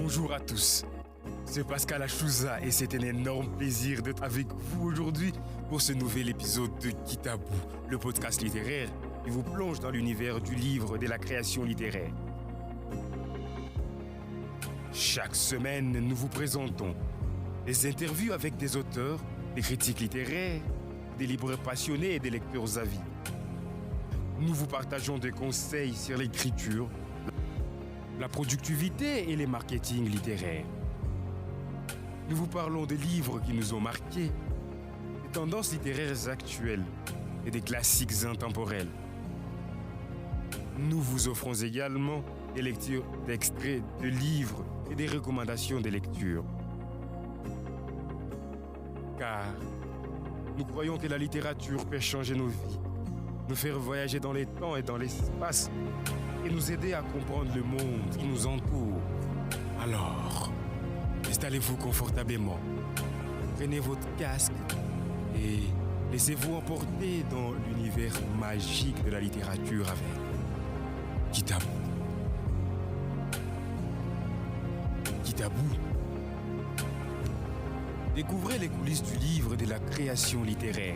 Bonjour à tous, c'est Pascal Achouza et c'est un énorme plaisir d'être avec vous aujourd'hui pour ce nouvel épisode de Kitabou, le podcast littéraire qui vous plonge dans l'univers du livre et de la création littéraire. Chaque semaine, nous vous présentons des interviews avec des auteurs, des critiques littéraires, des libraires passionnés et des lecteurs avis. Nous vous partageons des conseils sur l'écriture, la productivité et les marketing littéraires. Nous vous parlons des livres qui nous ont marqués, des tendances littéraires actuelles et des classiques intemporels. Nous vous offrons également des lectures d'extraits de livres et des recommandations de lecture. Car nous croyons que la littérature peut changer nos vies, nous faire voyager dans les temps et dans l'espace et nous aider à comprendre le monde qui nous entoure. Alors, installez-vous confortablement, prenez votre casque et laissez-vous emporter dans l'univers magique de la littérature avec Kitabou. Kitabou. Découvrez les coulisses du livre et de la création littéraire.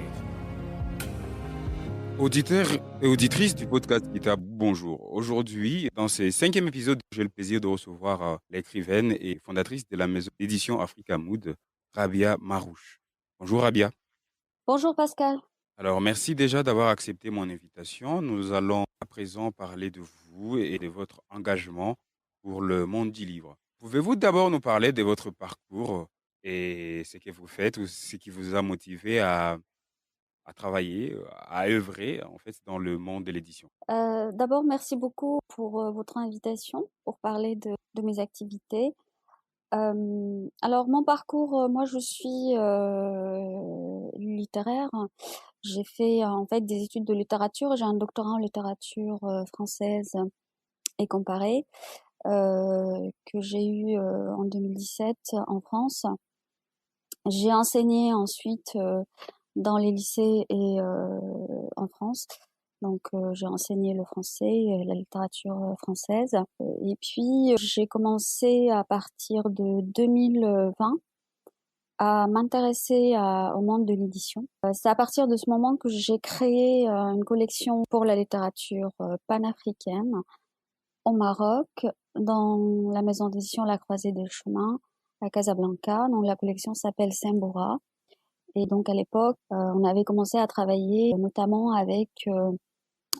Auditeurs et auditrices du podcast Kitabou, bonjour. Aujourd'hui, dans ce 5e épisode, j'ai le plaisir de recevoir l'écrivaine et fondatrice de la maison d'édition Africa Mood, Rabia Marouche. Bonjour Rabia. Bonjour Pascal. Alors merci déjà d'avoir accepté mon invitation. Nous allons à présent parler de vous et de votre engagement pour le monde du livre. Pouvez-vous d'abord nous parler de votre parcours et ce que vous faites ou ce qui vous a motivé à travailler, à œuvrer en fait dans le monde de l'édition? D'abord, merci beaucoup pour votre invitation pour parler de mes activités. Alors mon parcours, moi je suis littéraire. J'ai fait en fait des études de littérature. J'ai un doctorat en littérature française et comparée que j'ai eu en 2017 en France. J'ai enseigné ensuite dans les lycées et en France. Donc j'ai enseigné le français et la littérature française. Et puis j'ai commencé à partir de 2020 à m'intéresser au monde de l'édition. C'est à partir de ce moment que j'ai créé une collection pour la littérature panafricaine au Maroc, dans la maison d'édition La Croisée des Chemins à Casablanca. Donc la collection s'appelle Sembora. Et donc à l'époque, on avait commencé à travailler notamment avec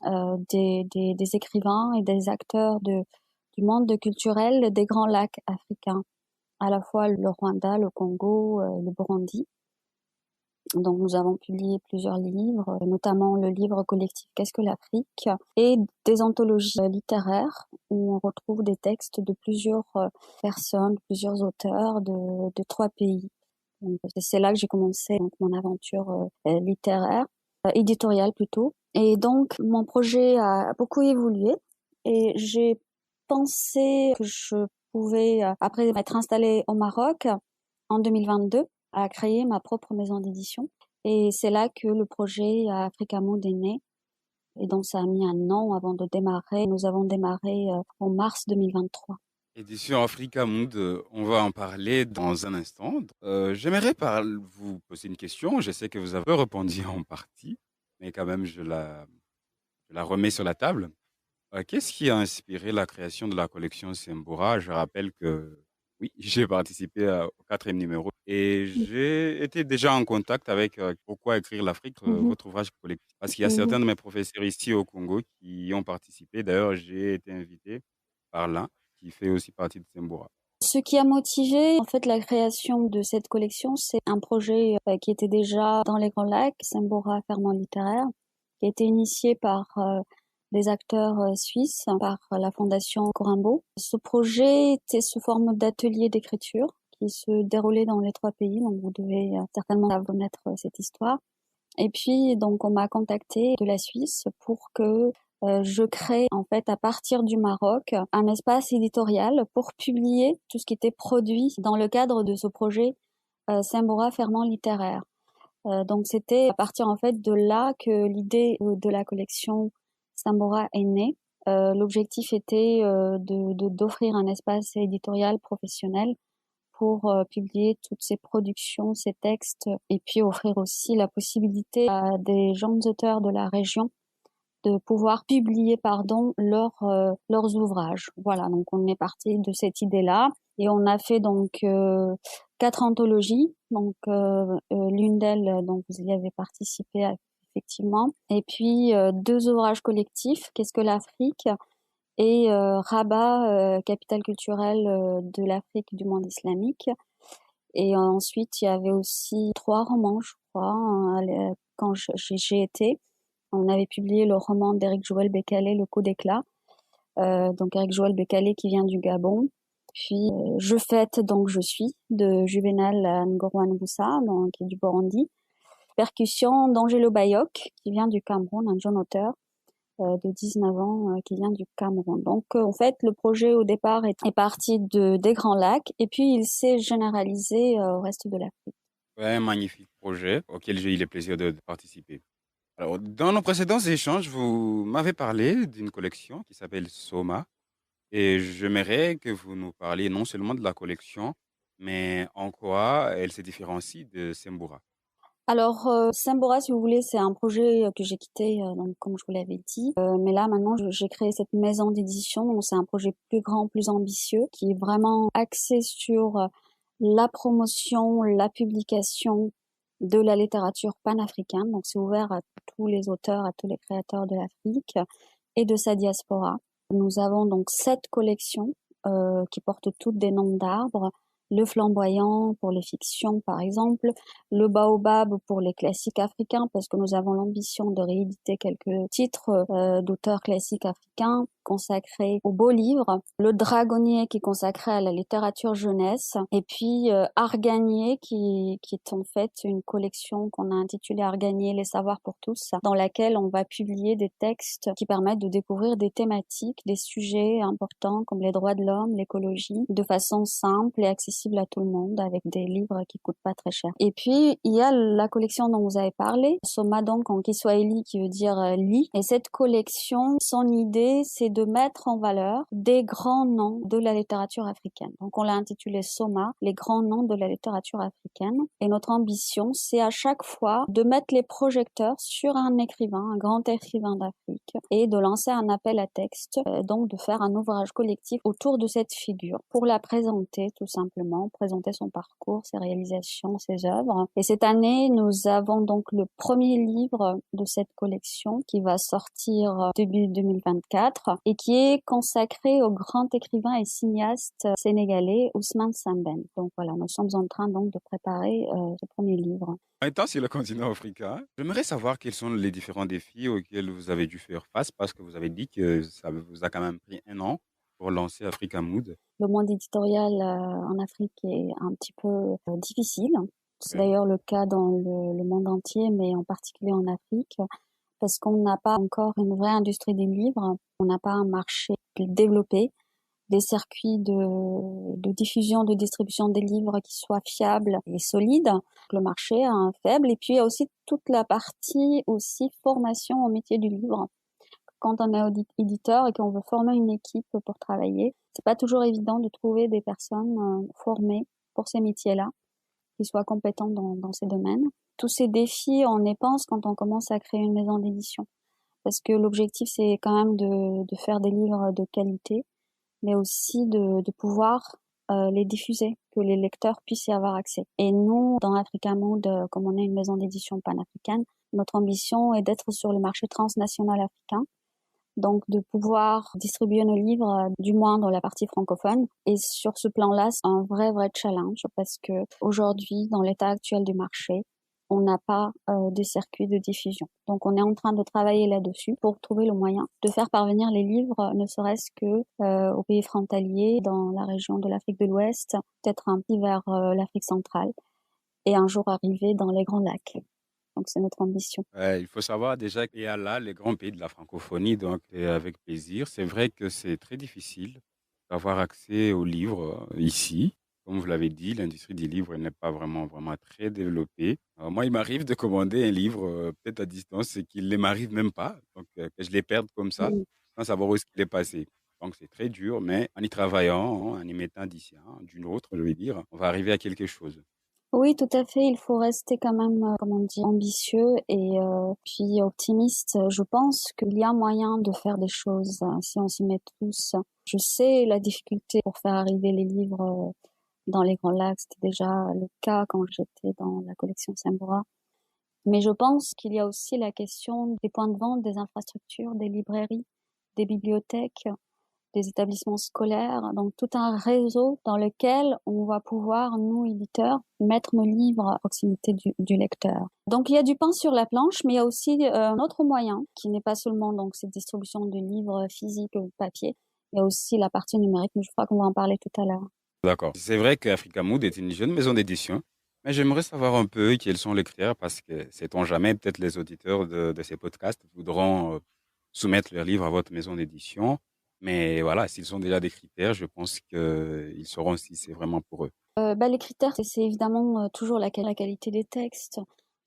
des écrivains et des acteurs du monde culturel des Grands Lacs africains, à la fois le Rwanda, le Congo, le Burundi. Donc nous avons publié plusieurs livres, notamment le livre collectif Qu'est-ce que l'Afrique et des anthologies littéraires où on retrouve des textes de plusieurs personnes, plusieurs auteurs de 3 pays. Donc, c'est là que j'ai commencé mon aventure littéraire, éditoriale plutôt. Et donc mon projet a beaucoup évolué et j'ai pensé que je pouvais, après m'être installée au Maroc en 2022, à créer ma propre maison d'édition. Et c'est là que le projet Africa Mood est né. Et donc ça a mis un an avant de démarrer. Nous avons démarré en mars 2023. Édition Africa Mood, on va en parler dans un instant. J'aimerais vous poser une question. Je sais que vous avez répondu en partie, mais quand même, je la remets sur la table. Qu'est-ce qui a inspiré la création de la collection Sembora? Je rappelle que oui, j'ai participé au 4e numéro et j'ai été déjà en contact avec Pourquoi écrire l'Afrique, Mhm. votre ouvrage collectif. Parce qu'il y a Mhm. certains de mes professeurs ici au Congo qui y ont participé. D'ailleurs, j'ai été invité par l'un qui fait aussi partie de Sembora. Ce qui a motivé en fait la création de cette collection, c'est un projet qui était déjà dans les Grands Lacs, Sembora Ferment littéraire, qui a été initié par des acteurs suisses, par la fondation Corimbo. Ce projet était sous forme d'atelier d'écriture qui se déroulait dans les 3 pays, donc vous devez certainement connaître cette histoire. Et puis donc on m'a contacté de la Suisse pour que je crée en fait à partir du Maroc un espace éditorial pour publier tout ce qui était produit dans le cadre de ce projet Sembora Ferment littéraire. Donc c'était à partir en fait de là que l'idée de la collection Sembora est née. L'objectif était d'offrir un espace éditorial professionnel pour publier toutes ces productions, ces textes, et puis offrir aussi la possibilité à des jeunes auteurs de la région de pouvoir publier, leurs ouvrages. Voilà, donc on est parti de cette idée-là et on a fait donc 4 anthologies. Donc l'une d'elles, donc vous y avez participé effectivement, et puis 2 ouvrages collectifs, Qu'est-ce que l'Afrique et Rabat, capitale culturelle de l'Afrique du monde islamique. Et ensuite il y avait aussi 3 romans, je crois, hein, quand j'ai été. On avait publié le roman d'Éric Joël Bécalé, Le coup d'éclat. Donc Éric Joël Bécalé qui vient du Gabon. Puis Je fête donc je suis de Juvenal Ngorwane-Boussa, qui est du Burundi. Percussion d'Angelo Bayok qui vient du Cameroun, un jeune auteur de 19 ans qui vient du Cameroun. Donc en fait le projet au départ est parti des Grands Lacs et puis il s'est généralisé au reste de l'Afrique. Ouais, un magnifique projet auquel j'ai eu le plaisir de participer. Alors, dans nos précédents échanges, vous m'avez parlé d'une collection qui s'appelle Soma. Et j'aimerais que vous nous parliez non seulement de la collection, mais en quoi elle se différencie de Sembura. Alors, Sembora, si vous voulez, c'est un projet que j'ai quitté, donc comme je vous l'avais dit. Mais là, maintenant, j'ai créé cette maison d'édition. Donc, c'est un projet plus grand, plus ambitieux, qui est vraiment axé sur la promotion, la publication de la littérature panafricaine. Donc, c'est ouvert à tous les auteurs, à tous les créateurs de l'Afrique et de sa diaspora. Nous avons donc 7 collections qui portent toutes des noms d'arbres. Le flamboyant pour les fictions, par exemple, le baobab pour les classiques africains, parce que nous avons l'ambition de rééditer quelques titres d'auteurs classiques africains consacrés aux beaux livres, le dragonnier qui est consacré à la littérature jeunesse, et puis Arganier qui est en fait une collection qu'on a intitulée Arganier, les savoirs pour tous, dans laquelle on va publier des textes qui permettent de découvrir des thématiques, des sujets importants comme les droits de l'homme, l'écologie, de façon simple et accessible à tout le monde, avec des livres qui coûtent pas très cher. Et puis il y a la collection dont vous avez parlé, Soma donc en Kiswahili qui veut dire lit, et cette collection, son idée c'est de mettre en valeur des grands noms de la littérature africaine. Donc on l'a intitulé Soma, les grands noms de la littérature africaine, et notre ambition c'est à chaque fois de mettre les projecteurs sur un écrivain, un grand écrivain d'Afrique, et de lancer un appel à texte, donc de faire un ouvrage collectif autour de cette figure pour la présenter tout simplement, présenter son parcours, ses réalisations, ses œuvres. Et cette année, nous avons donc le premier livre de cette collection qui va sortir début 2024 et qui est consacré au grand écrivain et cinéaste sénégalais Ousmane Sembène. Donc voilà, nous sommes en train donc de préparer ce premier livre. Étant sur le continent africain, j'aimerais savoir quels sont les différents défis auxquels vous avez dû faire face, parce que vous avez dit que ça vous a quand même pris 1 an pour lancer Africa Mood. Le monde éditorial en Afrique est un petit peu difficile. C'est Ouais. d'ailleurs le cas dans le monde entier, mais en particulier en Afrique, parce qu'on n'a pas encore une vraie industrie des livres, on n'a pas un marché développé, des circuits de diffusion, de distribution des livres qui soient fiables et solides. Le marché est faible, et puis il y a aussi toute la partie aussi formation au métier du livre. Quand on est éditeur et qu'on veut former une équipe pour travailler, c'est pas toujours évident de trouver des personnes formées pour ces métiers-là, qui soient compétentes dans ces domaines. Tous ces défis, on y pense quand on commence à créer une maison d'édition. Parce que l'objectif, c'est quand même de faire des livres de qualité, mais aussi de pouvoir les diffuser, que les lecteurs puissent y avoir accès. Et nous, dans Africa Mood, comme on est une maison d'édition panafricaine, notre ambition est d'être sur le marché transnational africain, donc de pouvoir distribuer nos livres, du moins dans la partie francophone. Et sur ce plan-là, c'est un vrai challenge, parce que aujourd'hui, dans l'état actuel du marché, on n'a pas de circuit de diffusion. Donc on est en train de travailler là-dessus pour trouver le moyen de faire parvenir les livres, ne serait-ce que aux pays frontaliers, dans la région de l'Afrique de l'Ouest, peut-être un peu vers l'Afrique centrale, et un jour arriver dans les Grands Lacs. Donc c'est notre ambition. Il faut savoir déjà qu'il y a là les grands pays de la francophonie, donc avec plaisir. C'est vrai que c'est très difficile d'avoir accès aux livres ici. Comme vous l'avez dit, l'industrie du livre elle n'est pas vraiment très développée. Alors, moi, il m'arrive de commander un livre peut-être à distance et qu'il ne m'arrive même pas, donc que je les perde comme ça, Mm. sans savoir où est-ce qu'il est passé. Donc c'est très dur, mais en y travaillant, en y mettant d'ici, d'une autre, je vais dire, on va arriver à quelque chose. Oui, tout à fait. Il faut rester quand même, comme on dit, ambitieux et puis optimiste. Je pense qu'il y a moyen de faire des choses si on s'y met tous. Je sais la difficulté pour faire arriver les livres dans les Grands Lacs. C'était déjà le cas quand j'étais dans la collection Sambora. Mais je pense qu'il y a aussi la question des points de vente, des infrastructures, des librairies, des bibliothèques, des établissements scolaires, donc tout un réseau dans lequel on va pouvoir, nous, éditeurs, mettre nos livres à proximité du lecteur. Donc il y a du pain sur la planche, mais il y a aussi un autre moyen qui n'est pas seulement donc cette distribution de livres physiques ou papier, il y a aussi la partie numérique, mais je crois qu'on va en parler tout à l'heure. D'accord. C'est vrai qu'Africa Mood est une jeune maison d'édition, mais j'aimerais savoir un peu quels sont les critères parce que, sait-on jamais, peut-être les auditeurs de ces podcasts voudront soumettre leurs livres à votre maison d'édition. Mais voilà, s'ils ont déjà des critères, je pense qu'ils sauront si c'est vraiment pour eux. Les critères, c'est évidemment toujours la qualité des textes.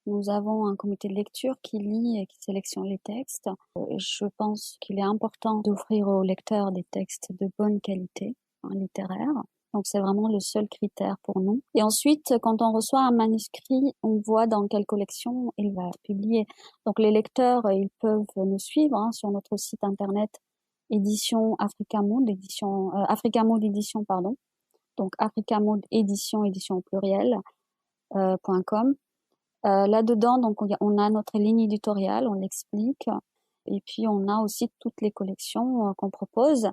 Nous avons un comité de lecture qui lit et qui sélectionne les textes. Je pense qu'il est important d'offrir aux lecteurs des textes de bonne qualité, littéraire. Donc c'est vraiment le seul critère pour nous. Et ensuite, quand on reçoit un manuscrit, on voit dans quelle collection il va être publié. Donc les lecteurs, ils peuvent nous suivre sur notre site internet édition Africa Mood, Africa Mood édition, pardon. Donc Africa Mood édition au pluriel, .com. Là-dedans, donc on a notre ligne éditoriale, on l'explique, et puis on a aussi toutes les collections qu'on propose.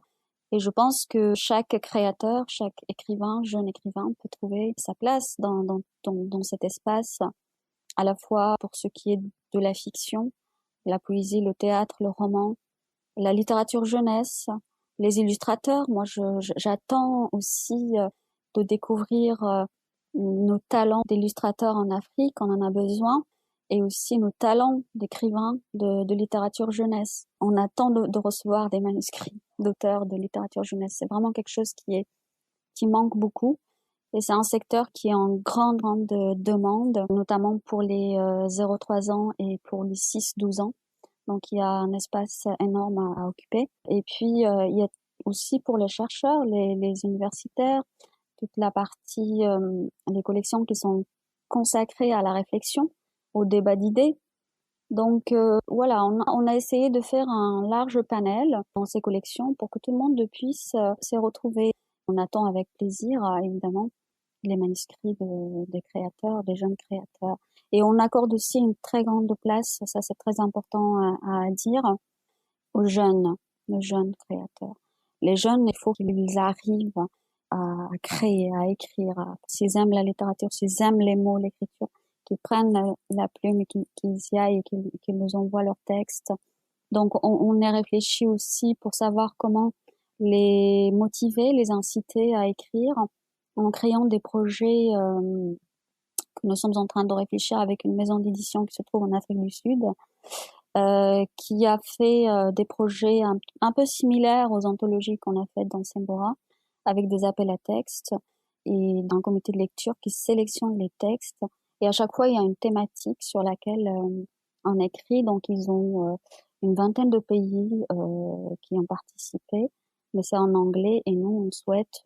Et je pense que chaque créateur, chaque écrivain, jeune écrivain, peut trouver sa place dans cet espace, à la fois pour ce qui est de la fiction, la poésie, le théâtre, le roman, la littérature jeunesse, les illustrateurs. Moi, j'attends aussi de découvrir nos talents d'illustrateurs en Afrique, on en a besoin, et aussi nos talents d'écrivains de littérature jeunesse. On attend de recevoir des manuscrits d'auteurs de littérature jeunesse. C'est vraiment quelque chose qui manque beaucoup. Et c'est un secteur qui est en grande demande, notamment pour les 0-3 ans et pour les 6-12 ans. Donc il y a un espace énorme à occuper. Et puis il y a aussi pour les chercheurs, les universitaires, toute la partie, les collections qui sont consacrées à la réflexion, au débat d'idées. Donc voilà, on a essayé de faire un large panel dans ces collections pour que tout le monde puisse s'y retrouver. On attend avec plaisir, évidemment, les manuscrits des créateurs, des jeunes créateurs. Et on accorde aussi une très grande place, ça c'est très important à dire, aux jeunes créateurs. Les jeunes, il faut qu'ils arrivent à créer, à écrire, s'ils aiment la littérature, s'ils aiment les mots, l'écriture, qu'ils prennent la plume et qu'ils y aillent et qu'ils nous envoient leurs textes. Donc on est réfléchi aussi pour savoir comment les motiver, les inciter à écrire en créant des projets que nous sommes en train de réfléchir avec une maison d'édition qui se trouve en Afrique du Sud, qui a fait des projets un peu similaires aux anthologies qu'on a faites dans Sambora, avec des appels à textes et d'un comité de lecture qui sélectionne les textes. Et à chaque fois, il y a une thématique sur laquelle on écrit. Donc, ils ont une vingtaine de pays qui ont participé, mais c'est en anglais. Et nous, on souhaite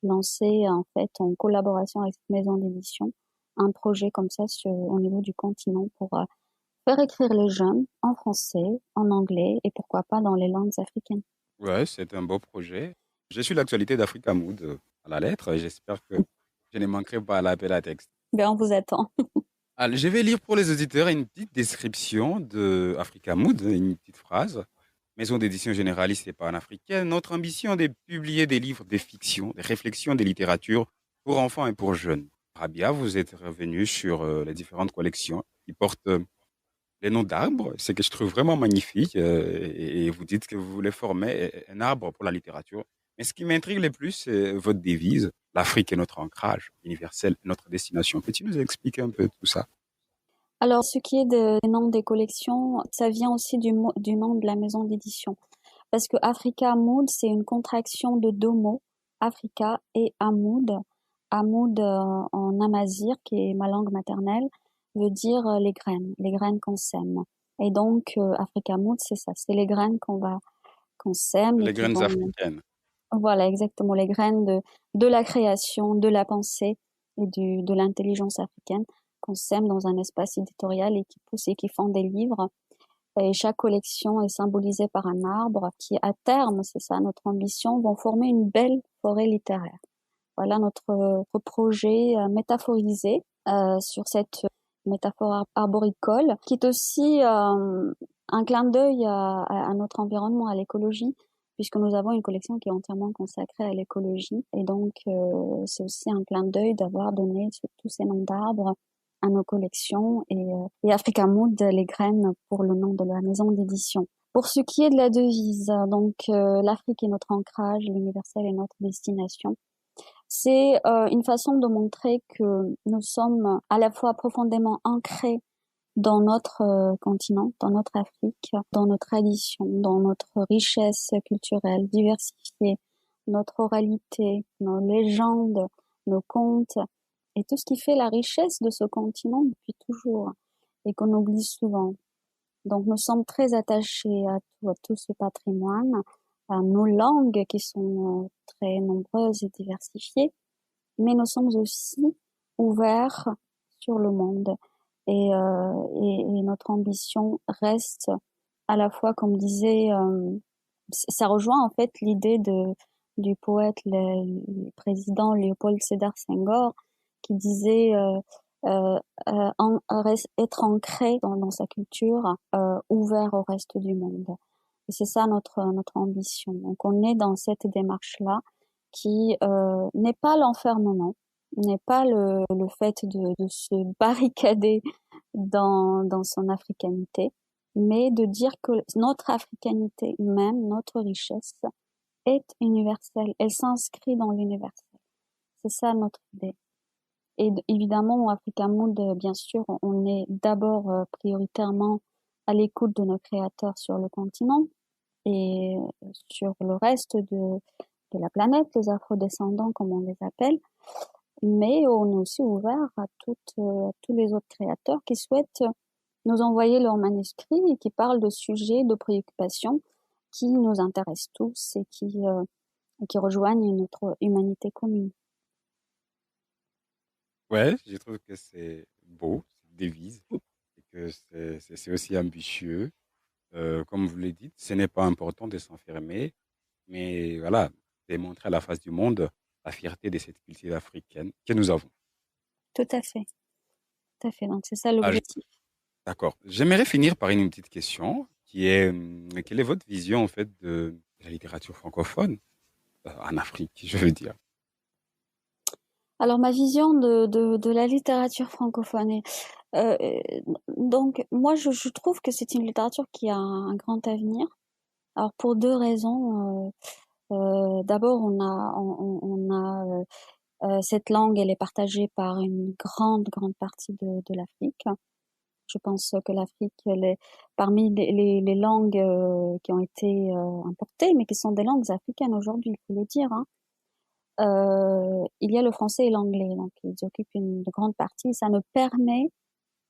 lancer, en fait, en collaboration avec cette maison d'édition, un projet comme ça au niveau du continent pour faire écrire les jeunes en français, en anglais et pourquoi pas dans les langues africaines. Ouais, c'est un beau projet. Je suis l'actualité d'Africa Mood à la lettre et j'espère que je ne manquerai pas à l'appel à texte. Ben, on vous attend. Alors, je vais lire pour les auditeurs une petite description de Africa Mood, une petite phrase. Maison d'édition généraliste et panafricaine, notre ambition est de publier des livres de fiction, des réflexions, des littératures pour enfants et pour jeunes. Rabia, vous êtes revenu sur les différentes collections qui portent les noms d'arbres, ce que je trouve vraiment magnifique. Et vous dites que vous voulez former un arbre pour la littérature. Mais ce qui m'intrigue le plus, c'est votre devise. L'Afrique est notre ancrage universel, notre destination. Peux-tu nous expliquer un peu tout ça? Alors, ce qui est des noms des collections, ça vient aussi du nom de la maison d'édition. Parce que Africa Mood, c'est une contraction de deux mots, Africa et Amoud. Amoud en amazigh, qui est ma langue maternelle, veut dire les graines qu'on sème. Et donc, Africa Mood, c'est ça, c'est les graines qu'on qu'on sème et Les qui graines vont, africaines. voilà, exactement, les graines de la création, de la pensée et de l'intelligence africaine qu'on sème dans un espace éditorial et qui poussent et qui font des livres. Et chaque collection est symbolisée par un arbre qui, à terme, c'est ça notre ambition, vont former une belle forêt littéraire. Voilà notre projet métaphorisé sur cette métaphore arboricole, qui est aussi un clin d'œil à notre environnement, à l'écologie, puisque nous avons une collection qui est entièrement consacrée à l'écologie. Et donc, c'est aussi un clin d'œil d'avoir donné tous ces noms d'arbres à nos collections et Africa Mood, les graines pour le nom de la maison d'édition. Pour ce qui est de la devise, donc l'Afrique est notre ancrage, l'universel est notre destination. C'est une façon de montrer que nous sommes à la fois profondément ancrés dans notre continent, dans notre Afrique, dans nos traditions, dans notre richesse culturelle diversifiée, notre oralité, nos légendes, nos contes, et tout ce qui fait la richesse de ce continent depuis toujours et qu'on oublie souvent. Donc nous sommes très attachés à tout ce patrimoine, à nos langues qui sont très nombreuses et diversifiées, mais nous sommes aussi ouverts sur le monde. Et notre ambition reste à la fois, comme disait, ça rejoint en fait l'idée du poète, le président Léopold Sédar Senghor, qui disait être ancré dans sa culture, ouvert au reste du monde. Et c'est ça notre ambition. Donc on est dans cette démarche-là qui n'est pas l'enfermement, n'est pas le fait de se barricader dans son africanité, mais de dire que notre africanité même, notre richesse, est universelle. Elle s'inscrit dans l'universel. C'est ça notre idée. Et évidemment, au Africa Mood, bien sûr, on est d'abord prioritairement à l'écoute de nos créateurs sur le continent et sur le reste de la planète, les afrodescendants comme on les appelle, mais on est aussi ouvert à tous les autres créateurs qui souhaitent nous envoyer leurs manuscrits et qui parlent de sujets, de préoccupations qui nous intéressent tous et qui rejoignent notre humanité commune. Ouais, je trouve que c'est beau, cette devise, et que c'est aussi ambitieux. Comme vous le dites, ce n'est pas important de s'enfermer, mais voilà, démontrer à la face du monde la fierté de cette culture africaine que nous avons. Tout à fait. Tout à fait. Donc, c'est ça Ah, l'objectif. d'accord. J'aimerais finir par une petite question qui est, quelle est votre vision en fait de la littérature francophone en Afrique, je veux dire. Alors, ma vision de la littérature francophone euh, donc, moi, je trouve que c'est une littérature qui a un grand avenir. Alors, pour deux raisons. D'abord, on a cette langue, elle est partagée par une grande partie de l'Afrique. Je pense que l'Afrique, elle est parmi les langues qui ont été importées, mais qui sont des langues africaines aujourd'hui, il faut le dire, hein. Il y a le français et l'anglais, donc ils occupent une grande partie. Ça nous permet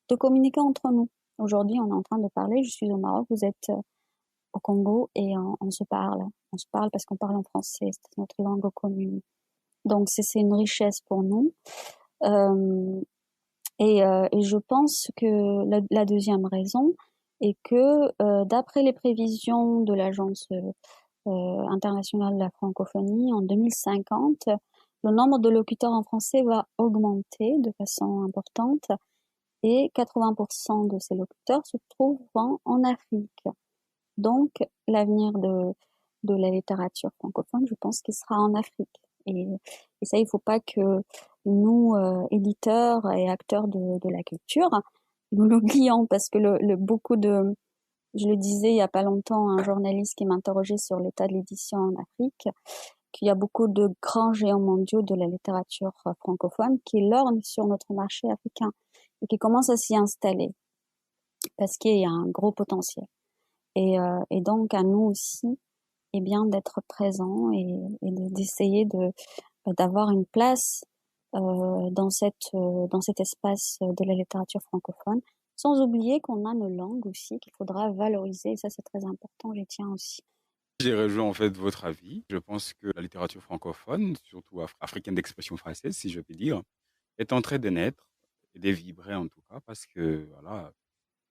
de communiquer entre nous. Aujourd'hui, on est en train de parler. Je suis au Maroc, vous êtes au Congo et on se parle. On se parle parce qu'on parle en français, c'est notre langue commune. Donc c'est une richesse pour nous. Euh, et je pense que la deuxième raison est que d'après les prévisions de l'Agence internationale de la francophonie, en 2050, le nombre de locuteurs en français va augmenter de façon importante et 80% de ces locuteurs se trouvent en Afrique. Donc l'avenir de la littérature francophone, je pense qu'il sera en Afrique. Et ça, il faut pas que nous, éditeurs et acteurs de la culture, nous l'oublions parce que je le disais il y a pas longtemps à un journaliste qui m'interrogeait sur l'état de l'édition en Afrique, qu'il y a beaucoup de grands géants mondiaux de la littérature francophone qui lorgnent sur notre marché africain et qui commencent à s'y installer parce qu'il y a un gros potentiel. Et donc à nous aussi, eh bien, d'être présents et d'essayer d'avoir une place dans cet espace de la littérature francophone, sans oublier qu'on a nos langues aussi qu'il faudra valoriser, et ça c'est très important, j'y tiens aussi. J'ai rejoint en fait votre avis. Je pense que la littérature francophone, surtout africaine d'expression française, si je puis dire, est en train de naître et de vibrer en tout cas, parce que voilà,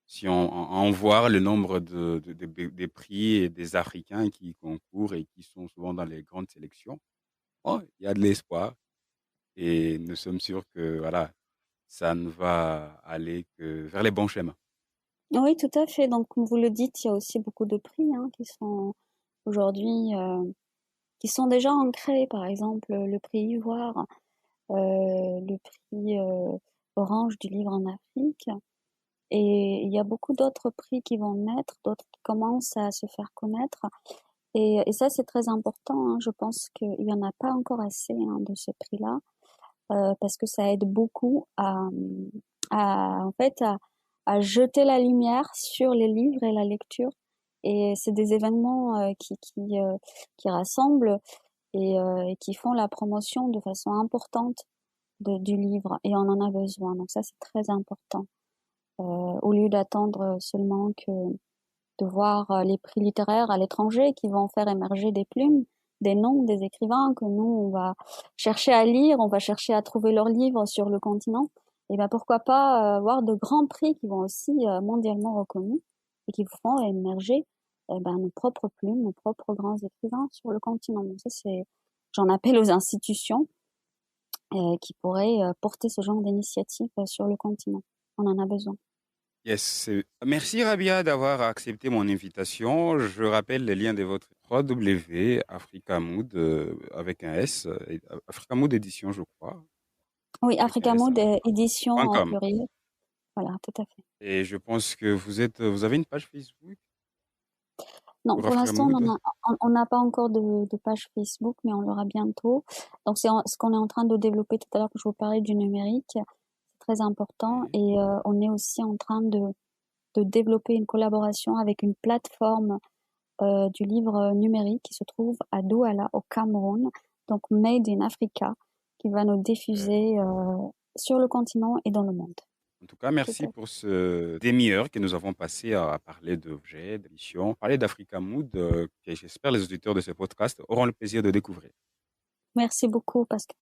si on voit le nombre des prix et des Africains qui concourent et qui sont souvent dans les grandes sélections, oh, il y a de l'espoir et nous sommes sûrs que voilà, ça ne va aller que vers les bons chemins. Oui, tout à fait. Donc, comme vous le dites, il y a aussi beaucoup de prix qui sont aujourd'hui, qui sont déjà ancrés. Par exemple, le prix Ivoire, le prix Orange du livre en Afrique. Et il y a beaucoup d'autres prix qui vont naître, d'autres qui commencent à se faire connaître. Et ça, c'est très important. Je pense qu'il n'y en a pas encore assez de ce prix-là, parce que ça aide beaucoup en fait, à jeter la lumière sur les livres et la lecture. Et c'est des événements qui rassemblent et qui font la promotion de façon importante du livre. Et on en a besoin. Donc ça, c'est très important. Au lieu d'attendre seulement que de voir les prix littéraires à l'étranger qui vont faire émerger des plumes, des noms, des écrivains que nous, on va chercher à lire, on va chercher à trouver leurs livres sur le continent. Et ben pourquoi pas voir de grands prix qui vont aussi mondialement reconnus et qui feront émerger nos propres plumes, nos propres grands écrivains sur le continent. Donc ça, j'en appelle aux institutions qui pourraient porter ce genre d'initiative sur le continent. On en a besoin. Yes. Merci Rabia d'avoir accepté mon invitation. Je rappelle les liens de votre 3W Africa Mood avec un S, Africa Mood édition, je crois, Oui, avec un Africa S, Mood édition en .com. pluriel. Voilà, tout à fait. Et je pense que vous avez une page Facebook Non, pour pour Africa l'instant, Mood. on n'a pas encore de page Facebook, mais on l'aura bientôt. Donc, c'est ce qu'on est en train de développer tout à l'heure que je vous parlais du numérique. C'est très important. Oui. Et on est aussi en train de développer une collaboration avec une plateforme du livre numérique qui se trouve à Douala, au Cameroun. Donc, Made in Africa, qui va nous diffuser sur le continent et dans le monde. En tout cas, Tout à merci fait. pour ce demi-heure que nous avons passé à parler d'objets, d'émissions, parler d'Africa Mood, que j'espère les auditeurs de ce podcast auront le plaisir de découvrir. Merci beaucoup, Pascal.